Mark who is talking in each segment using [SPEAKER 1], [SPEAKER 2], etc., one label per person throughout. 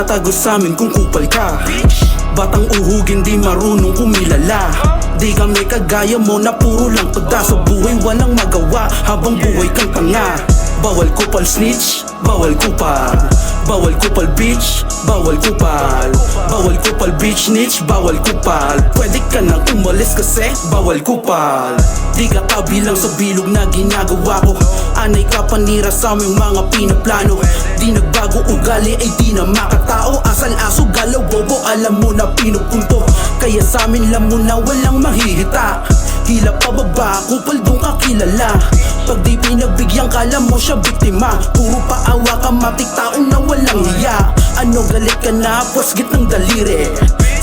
[SPEAKER 1] tatago sa'min kung kupal ka. Batang uhugin di marunong kumilala. Di kami kagaya mo na puro lang pada sa buhay, walang magawa habang buhay kang tanga. Bawal kupal snitch, bawal kupal. Bawal kupal bitch, bawal kupal. Bawal kupal bitch snitch, bawal kupal. Pwede ka nang umalis kasi bawal kupal. Di ka kabilang sa bilog na ginagawa ko. Anay ka panira sa aming mga pinaplano. Di nagbago ugali ay di na makatao. Asal aso galaw bobo, alam mo na pinupunto. Kaya sa amin lam mo na walang mahihita. Hila pababa, kupal doon ka kilala. Pag di pinagbigyan kala mo siya biktima. Puro paawa ka matik taong na walang hiya. Ano galit ka na, pwasgit ng daliri.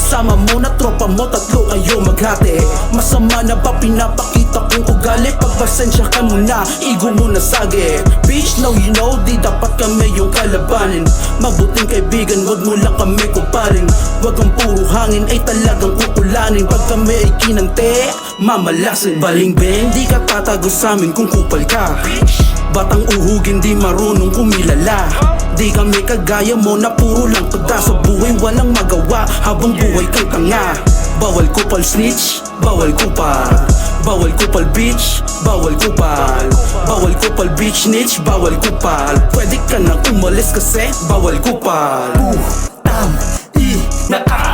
[SPEAKER 1] Sama mo na tropa mo, tatlo kayo maghati. Masama na ba pinapakita kong ugali? Pagpasensya ka muna, igo mo na sagi. Bitch, now you know, di dapat kami yung kalabanin. Mabuting kaibigan, wag mo lang kami kuparin. Wag ang puro hangin ay talagang kukulanin. Pag kami ay kinante, mamalasin. Baling-beng, di ka tatago sa'min kung kupal ka. Batang uhugin di marunong kumilala. Di kami kagaya mo na puro lang pada sa buhay, walang magawa habang buhay kang tanga. Bawal kupal snitch, bawal kupal. Bawal kupal bitch, bawal kupal. Bawal kupal bitch snitch, bawal kupal. Pwede ka nang umalis kasi bawal kupal.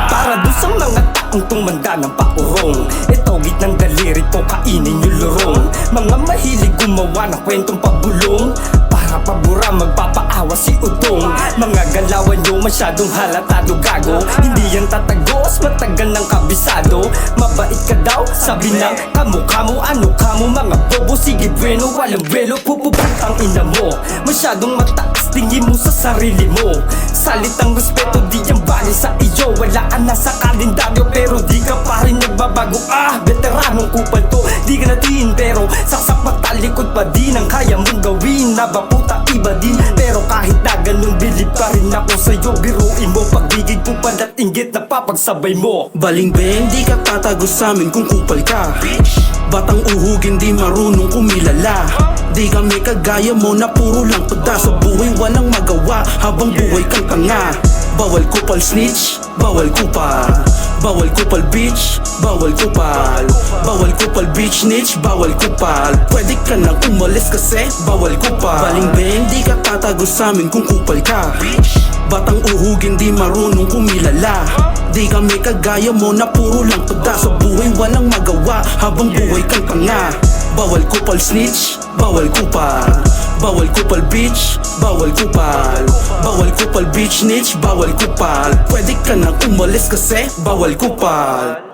[SPEAKER 2] Para doon sa mga taong tumanda ng paurong. Ito gitnang daliri ko, kainin yung lurong. Mga mahilig gumawa ng kwentong pabulong. Para pabura magpapaawa si Udong. Mga galawan nyo masyadong halatado gago. Hindi yan tatagos, matagal ng kabisado. Mabait ka daw, sabi ng kamukha mo. Ano ka mo mga bobo, sige bueno, walang welo. Pupuputang ina mo, masyadong mataas tingin mo sa sarili mo. Salitang respeto di yan bali sa iyo. Wala ka na sa kalendaryo pero di ka pa rin nagbabago. Veteranong kupal to, di ka natiin pero saksak matalikod pa din ang kaya mong gawin. Nabaputa iba din pero kahit na ganun bilib pa rin ako sa'yo. Biruin mo pagiging kupal at inggit na papagsabay mo.
[SPEAKER 1] Baling-beng, di ka tatago sa'min kung kupal ka. Batang uhugin di marunong kumilala. Di kami kagaya mo na puro lang pada sa buhay, walang magawa habang buhay kang tanga. Bawal kupal snitch, bawal kupal. Bawal kupal bitch, bawal kupal. Bawal kupal bitch snitch, bawal kupal. Pwede ka nang umalis kasi bawal kupal. Baling-beng, di ka tatago sa'min kung kupal ka. Batang uhugin di marunong kumilala. Di kami kagaya mo na puro lang pada sa buhay, walang magawa habang buhay kang tanga. Bawal kupal snitch, bawal kupal. Bawal kupal bitch, bawal kupal. Bawal kupal bitch snitch, bawal kupal. Pwede ka nang umalis kasi bawal kupal.